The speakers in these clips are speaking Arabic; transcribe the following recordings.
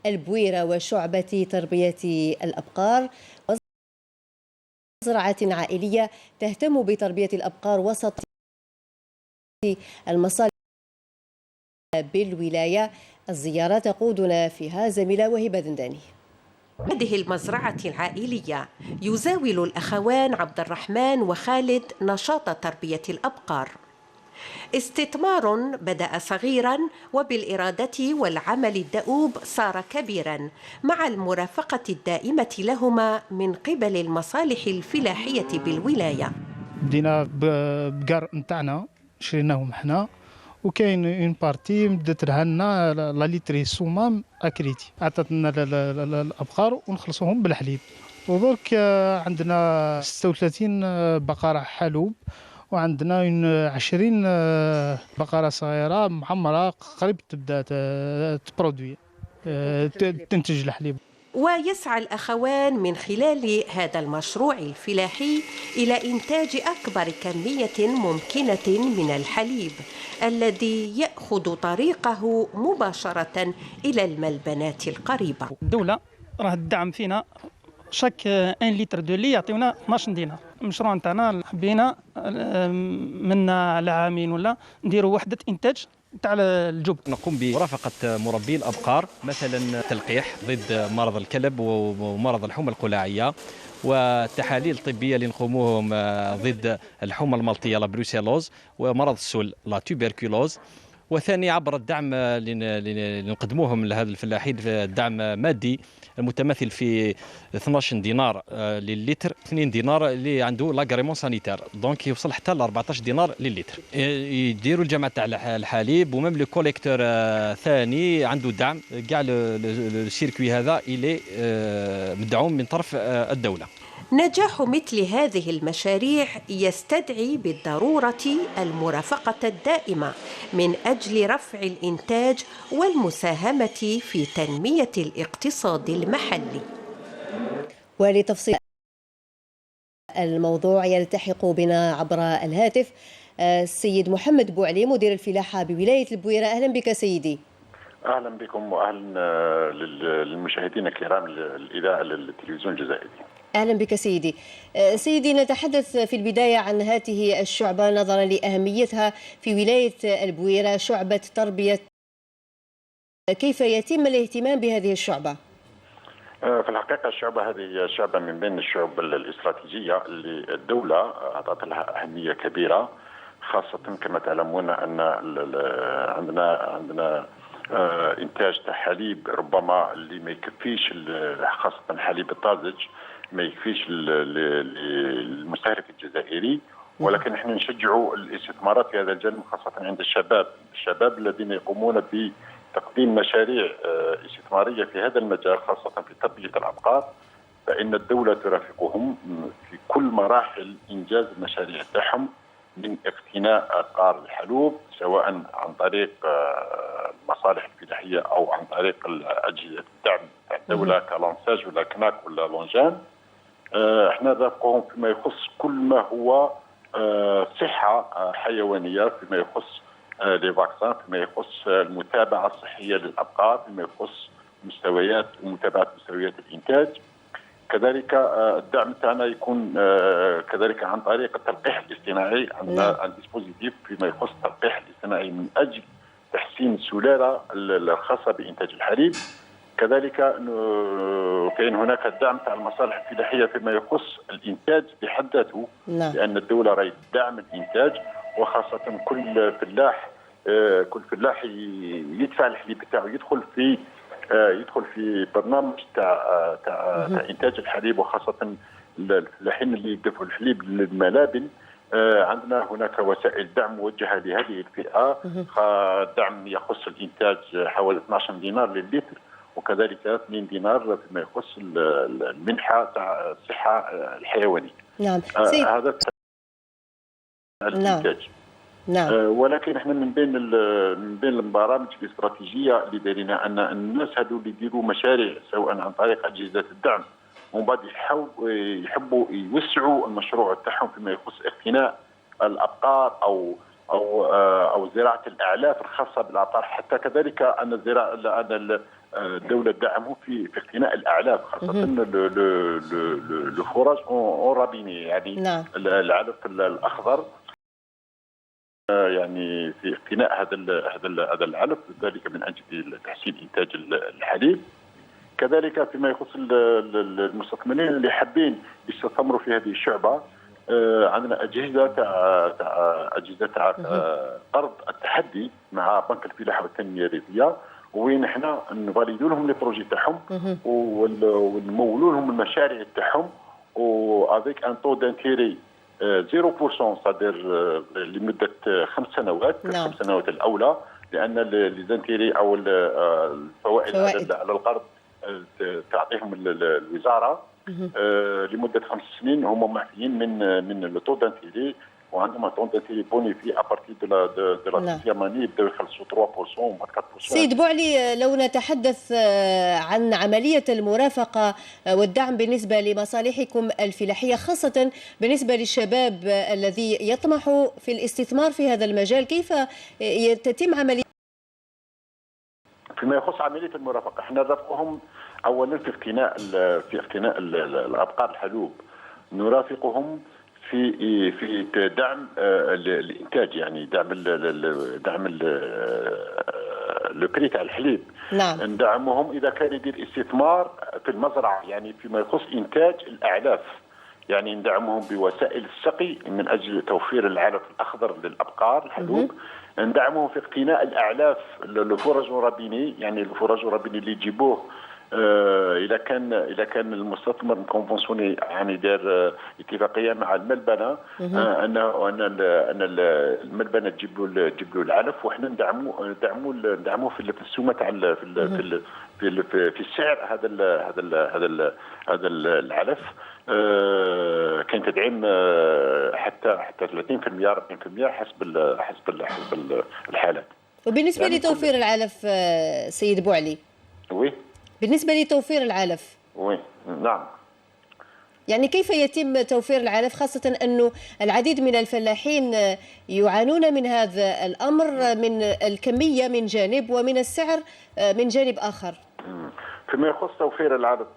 البويرة وشعبة تربية الأبقار، مزرعة عائلية تهتم بتربية الأبقار وسط المصالح بالولاية. الزيارة تقودنا فيها زميلة وهبة دنداني. هذه المزرعة العائلية يزاول الأخوان عبد الرحمن وخالد نشاط تربية الأبقار، استثمار بدأ صغيرا وبالإرادة والعمل الدؤوب صار كبيرا مع المرافقة الدائمة لهما من قبل المصالح الفلاحية بالولاية. بدينا بقر نتاعنا شريناهم حنا، وكاين اون بارتي بدات لنا لا ليتري صمام اكريتي عطاتنا الابقار ونخلصوهم بالحليب. ودرك عندنا 36 بقره حلوب، وعندنا 20 بقره صغيره معمره قريب تبدا تبرودوي تنتج الحليب. ويسعى الأخوان من خلال هذا المشروع الفلاحي إلى إنتاج أكبر كمية ممكنة من الحليب الذي يأخذ طريقه مباشرة إلى الملبنات القريبة. الدولة راه الدعم فينا شاك 1 لتر دو لي يعطيونا 12 دينار. المشروع نتاعنا حبينا من على عامين ولا نديروا وحدة إنتاج تاع الجبن. نقوم برافقة مربي الأبقار، مثلا تلقيح ضد مرض الكلب ومرض الحمى القلاعية، والتحاليل الطبية اللي نقوموهم ضد الحمى الملطية لا بروسيلوز ومرض السل لا توبركولوز. وثاني عبر الدعم اللي نقدموهم لهذا الفلاحين، الدعم مادي المتمثل في 12 دينار للتر، 2 دينار اللي عنده لاغريمون سانيتير، دونك يوصل حتى ل 14 دينار للتر. يديروا الجمع تاع الحليب، وميم لو كوليكتور ثاني عنده دعم كاع السيركوي هذا اللي مدعوم من طرف الدولة. نجاح مثل هذه المشاريع يستدعي بالضرورة المرافقة الدائمة من أجل رفع الإنتاج والمساهمة في تنمية الاقتصاد المحلي. ولتفصيل الموضوع يلتحق بنا عبر الهاتف السيد محمد بوعلي مدير الفلاحة بولاية البويرة. أهلا بك سيدي. أهلا بكم وأهلا للمشاهدين الكرام الإذاعة للتلفزيون الجزائري. أهلا بك سيدي. سيدي، نتحدث في البداية عن هذه الشعبة نظرا لأهميتها في ولاية البويرة، شعبة تربية. كيف يتم الاهتمام بهذه الشعبة؟ في الحقيقة الشعبة هذه شعبة من بين الشعوب الاستراتيجية اللي الدولة أعطت لها أهمية كبيرة، خاصة كما تعلمون أن عندنا إنتاج حليب ربما اللي ما يكفيش، خاصة الحليب الطازج ما يكفيش للمستهلك الجزائري، ولكن احنا نشجعوا الاستثمارات في هذا الجانب، خاصة عند الشباب الذين يقومون بتقديم مشاريع استثمارية في هذا المجال، خاصة في تربية الأبقار، فإن الدولة ترافقهم في كل مراحل إنجاز المشاريع تاعهم، من اقتناء أبقار الحلوب سواء عن طريق المصالح الفلاحية أو عن طريق أجهزة الدعم تاع الدولة كلانساج ولا كناك ولا لونجان. احنا نرافقهم فيما يخص كل ما هو صحة حيوانية، فيما يخص لي فاكسان، فيما يخص المتابعة الصحية للأبقار، فيما يخص متابعة مستويات الإنتاج. كذلك الدعم تاعنا يكون كذلك عن طريق التلقيح الاصطناعي. عندنا ان ديسبوزيتيف فيما يخص التلقيح الاصطناعي من اجل تحسين السلاله الخاصه بانتاج الحليب. كذلك كاين هناك الدعم تاع المصالح الفلاحيه فيما يخص الانتاج بحد ذاته، لان الدوله راهي تدعم الانتاج، وخاصه كل فلاح يدفع الحليب تاعو يدخل في برنامج تاع انتاج الحليب، وخاصه الفلاحين اللي يدفعوا الحليب للملابن. عندنا هناك وسائل دعم موجهه لهذه الفئه، دعم يخص الانتاج حوالي 12 دينار للتر، وكذلك 2 دينار فيما يخص المنحه تاع الصحه الحيوانيه. نعم. هذا الانتاج. نعم. ولكن احنا من بين البرامج الاستراتيجيه اللي دايرينها ان الناس هذو اللي يديروا مشاريع سواء عن طريق اجهزه الدعم، ومن بعد يحبوا يوسعوا المشروع تاعهم فيما يخص اقتناء الابقار او زراعه الاعلاف الخاصه بالابقار، حتى كذلك ان الدوله تدعمه في اقتناء الاعلاف، خاصه لو فوراج اون رابيني، يعني نعم. العلف الاخضر، يعني في اقتناء هذا العلف، ذلك من اجل تحسين انتاج الحليب. كذلك فيما يخص المستثمرين اللي حابين يستثمروا في هذه الشعبه، عندنا اجهزه تاع قرض التحدي مع بنك الفلاحه والتنميه الريفيه، وين احنا نفاليدو لهم لي بروجي تاعهم ونمولوا لهم المشاريع تاعهم، وافيك ان تو دانتيري 0% صادر لمده 5 سنوات، نعم. 5 سنوات الاولى، لان لي زانتيري او الفوائد على القرض تعطيهم الوزاره لمده 5 سنين، هم معفيين من لو تو دانتيري، وعندهم طون دانتيري بوني في ابارتي دو لا سيام اني يبداو يخلصوا 3% و 4%. سيد بوعلي، لو نتحدث عن عملية المرافقة والدعم بالنسبة لمصالحكم الفلاحية، خاصة بالنسبة للشباب الذي يطمح في الاستثمار في هذا المجال، كيف تتم عملية؟ فيما يخص عملية المرافقة، احنا نرافقهم اولا في اقتناء الابقار الحلوب، نرافقهم في دعم الانتاج، يعني دعم لو بري تاع الحليب. نعم. ندعمهم اذا كان يدير استثمار في المزرعه، يعني فيما يخص انتاج الاعلاف، يعني ندعمهم بوسائل السقي من اجل توفير العلف الاخضر للابقار الحلوب. ندعمهم في اقتناء الاعلاف الفرج رابيني، يعني الفرج رابيني اللي يجيبوه اذا كان المستثمر كونفونسيوني، يعني دار اتفاقيه مع الملبنه ان الملبنه تجيب له العلف، وحنا ندعموه في السومه تاع في السعر هذا العلف. كان تدعيم حتى 30% 40% حسب الحالات. وبالنسبة يعني لتوفير العلف سيد بوعلي، وي بالنسبة لتوفير العلف، وي نعم، يعني كيف يتم توفير العلف، خاصة أنه العديد من الفلاحين يعانون من هذا الأمر، من الكمية من جانب ومن السعر من جانب آخر؟ فيما يخص توفير العلف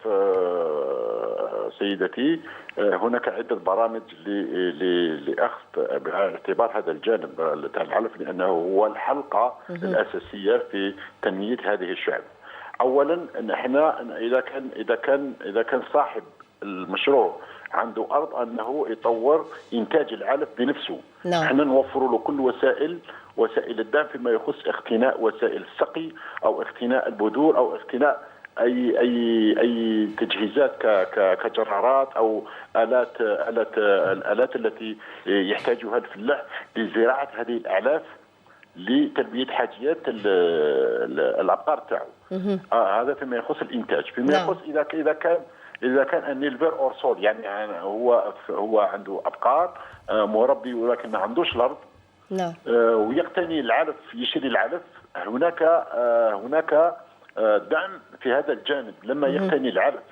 سيدتي، هناك عدة برامج لأخذ باعتبار هذا الجانب تاع العلف، لأنه هو الحلقة الأساسية في تنمية هذه الشعب. أولا احنا إذا كان صاحب المشروع عنده أرض أنه يطور إنتاج العلف بنفسه، نعم. احنا نوفر له كل وسائل الدعم فيما يخص اقتناء وسائل السقي أو اقتناء البذور أو اقتناء اي تجهيزات كجرارات او الالات التي يحتاجها الفلاح لزراعه هذه الاعلاف لتلبيه حاجيات الابقار تاعو. هذا فيما يخص الانتاج. فيما يخص اذا كان النيلفير اور سول، يعني هو عنده ابقار مربي ولكن ما عندوش الارض، نعم، ويقتني العلف، يشتري العلف، هناك دعم في هذا الجانب. لما يقتني العلف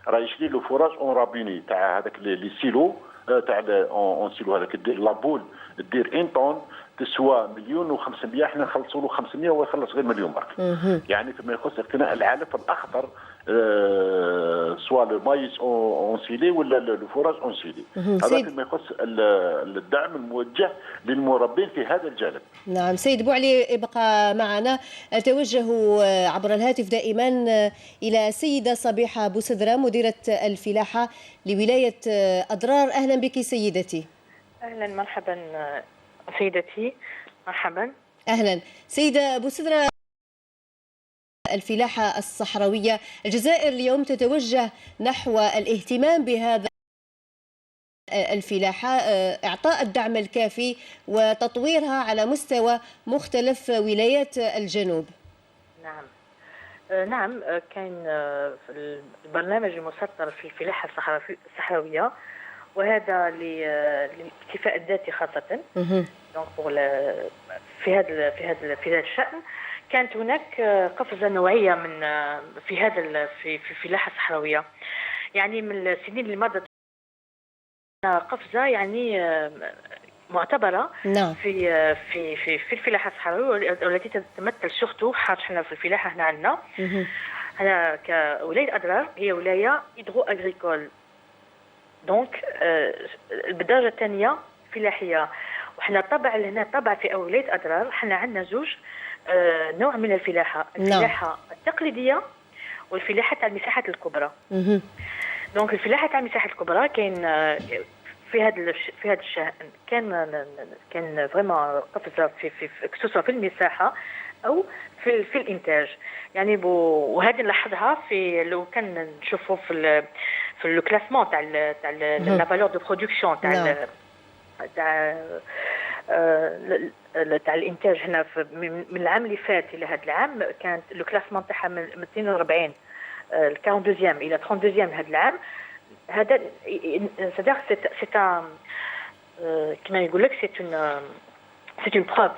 راه يشري له فراج اون رابيني تاع هذاك لي سيلو تاع اون سيلو، هذاك دير لابول دير 1 طن تسوى 1,500,000، احنا نخلصوا له 500 وهو يخلص غير مليون برك. يعني فيما يخص اقتناء العلف الاخضر، سواء لو مايس اون سيلي ولا الفراج اون سيلي، هذا فيما يخص الدعم الموجه للمربين في هذا الجانب. نعم. سيد بوعلي ابقى معنا. أتوجه عبر الهاتف دائما إلى السيدة صبيحة بوسدرة، مديرة الفلاحة لولاية أضرار. أهلا بك سيدتي. أهلا مرحبا سيدتي، مرحبا. أهلا سيدة بوسدرة، الفلاحة الصحراوية، الجزائر اليوم تتوجه نحو الاهتمام بهذا الفلاحة، إعطاء الدعم الكافي وتطويرها على مستوى مختلف ولايات الجنوب. نعم نعم، كان البرنامج المسطر في الفلاحة الصحراوية، وهذا للاكتفاء الذاتي خاصة. في هذا الشأن كانت هناك قفزة نوعية في الفلاحة الصحراوية، يعني من السنين اللي مضت قفزة يعني معتبرة. نعم. في الفلاحة الصحراوية، والتي تتمثل سورتو حنا في الفلاحة هنا عندنا أنا كولاية أضرار هي ولاية هيدرو أغريكول، دونك بالدرجة الثانية فلاحية. وحنا طبعا هنا طبعا في ولاية أضرار حنا عندنا زوج نوع من الفلاحة، الفلاحة التقليدية والفلاحة تاع المساحات الكبرى. دونك الفلاحة تاع المساحات الكبرى كاين في هذا الشأن كان فريمون قفزة في كسوسة في المساحة أو في الإنتاج. يعني وهذه نلاحظها في لو كان نشوفوا في لو كلاسمون تاع لا فالور دو برودكسيون تاع الانتاج هنا من العام اللي فات الى هذا العام كانت لو كلاسمون تاعها من 42 ل 42 الى 32 هذا العام. هذا صدق سي كما يقول لك سي اون بروف.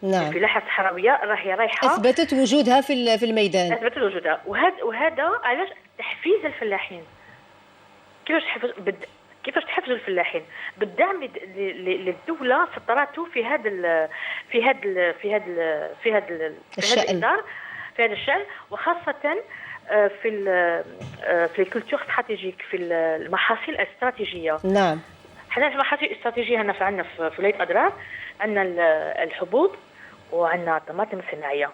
نعم. الفلاحه الصحراويه راهي رايحه اثبتت وجودها في الميدان، اثبتت وجودها. وهذا علاش تحفيز الفلاحين. كيفاش تحفزوا الفلاحين؟ بالدعم للدوله سطرته في هذا الشأن، وخاصه في الكولتور استراتيجيك، في المحاصيل الاستراتيجيه. نعم. حنا في المحاصيل الاستراتيجيه هنا عندنا في ولايه أضرار عندنا الحبوب وعندنا الطماطم الصناعيه.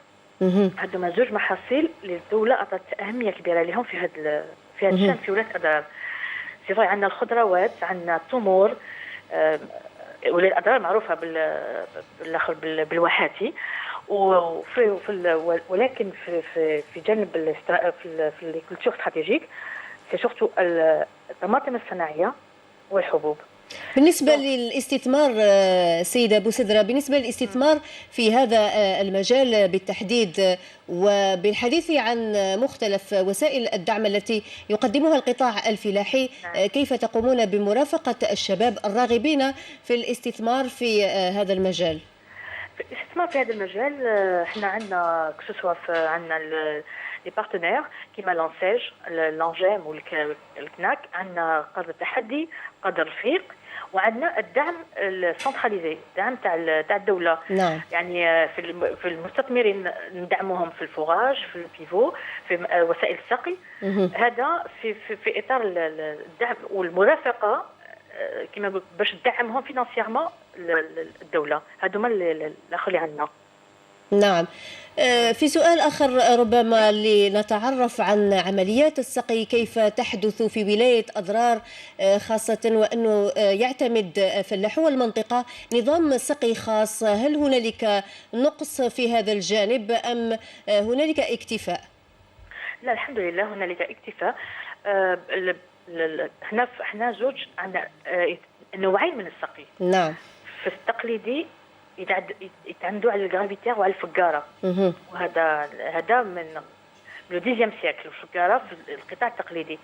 هذوما زوج محاصيل للدوله اعطت اهميه كبيره لهم في هذا الشأن في ولايه أضرار. صفاي عندنا الخضروات، عندنا التمور. ولايه أضرار معروفه بالواحاتي، ولكن في جانب في الكولتور استراتيجيك سي سورتو الطماطم الصناعيه والحبوب. بالنسبة للاستثمار سيدة بوسدرة، بالنسبة للاستثمار في هذا المجال بالتحديد، وبالحديث عن مختلف وسائل الدعم التي يقدمها القطاع الفلاحي، كيف تقومون بمرافقة الشباب الراغبين في الاستثمار في هذا المجال؟ الاستثمار في هذا المجال احنا عندنا كسوسوا عندنا لي بارتنير كيما لانسيج لانجيم والكناك، عندنا قدر التحدي قدر الرفيق، وعندنا الدعم السنتراليزي، الدعم تاع الدوله. نعم. يعني في المستثمرين ندعموهم في الفوراج، في البيفو، في وسائل السقي. هذا في اطار الدعم والمرافقه كما باش تدعمهم فينانسيرمون الدوله. هذوما الاخر اللي عندنا. نعم. في سؤال آخر ربما لنتعرف عن عمليات السقي كيف تحدث في ولاية أضرار، خاصة وأنه يعتمد فلاحو المنطقة نظام سقي خاص. هل هنالك نقص في هذا الجانب أم هنالك اكتفاء؟ لا الحمد لله هنالك اكتفاء. احنا زوج عندنا نوعين من السقي. نعم. في التقليدي يتعمدوا على الغرافيتير وعلى الفقاره، وهذا من لو 10 سيكل الفقاره في القطاع التقليدي.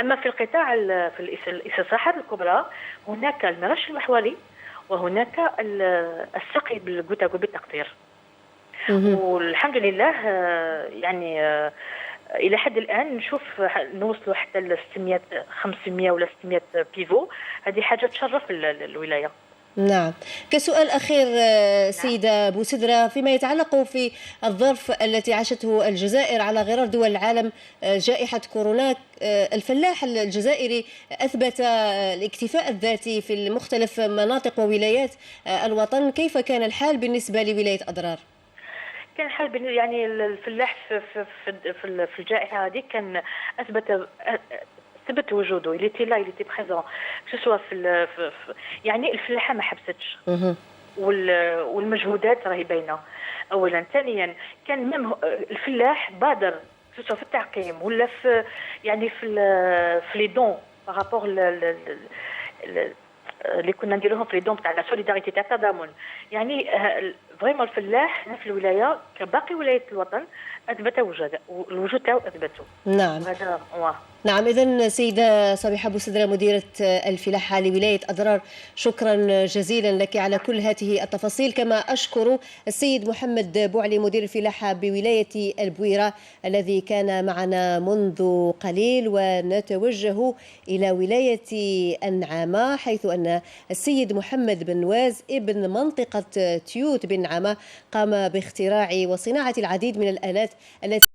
اما في القطاع في الاستصلاحات الكبرى هناك المرش المحوري وهناك السقي بالجوتا بالتقطير. والحمد لله يعني الى حد الان نشوف نوصلوا حتى ل 600 500 ولا 600 بيفو. هذه حاجه تشرف الولايه. نعم. كسؤال أخير سيدة بوسدرة، فيما يتعلق في الظرف التي عاشته الجزائر على غرار دول العالم، جائحة كورونا، الفلاح الجزائري أثبت الاكتفاء الذاتي في المختلف مناطق وولايات الوطن. كيف كان الحال بالنسبة لولاية أضرار؟ كان الحال يعني الفلاح في الجائحة هذه كان ثبت وجوده، اللي تي بريزون سواء يعني الفلاحه ما حبستش، والمجهودات راهي باينه. اولا، ثانيا كان ميم الفلاح بادر سواء في التعقيم ولا في يعني في لي دون بارابور اللي كنا نديروهم في لي دون تاع لا سوليداريتي تاع التضامن. يعني فريمون الفلاح في الولايه كباقي ولايات الوطن اثبت الوجود تاعو اثبته. نعم. هذا نعم. إذن سيدة صبيحة بوسدرة مديرة الفلاحة لولاية أضرار، شكرا جزيلا لك على كل هذه التفاصيل. كما أشكر السيد محمد بوعلي مدير الفلاحة بولاية البويرة الذي كان معنا منذ قليل. ونتوجه إلى ولاية النعامة، حيث أن السيد محمد بن واز ابن منطقة تيوت بالنعامة قام باختراع وصناعة العديد من الآلات التي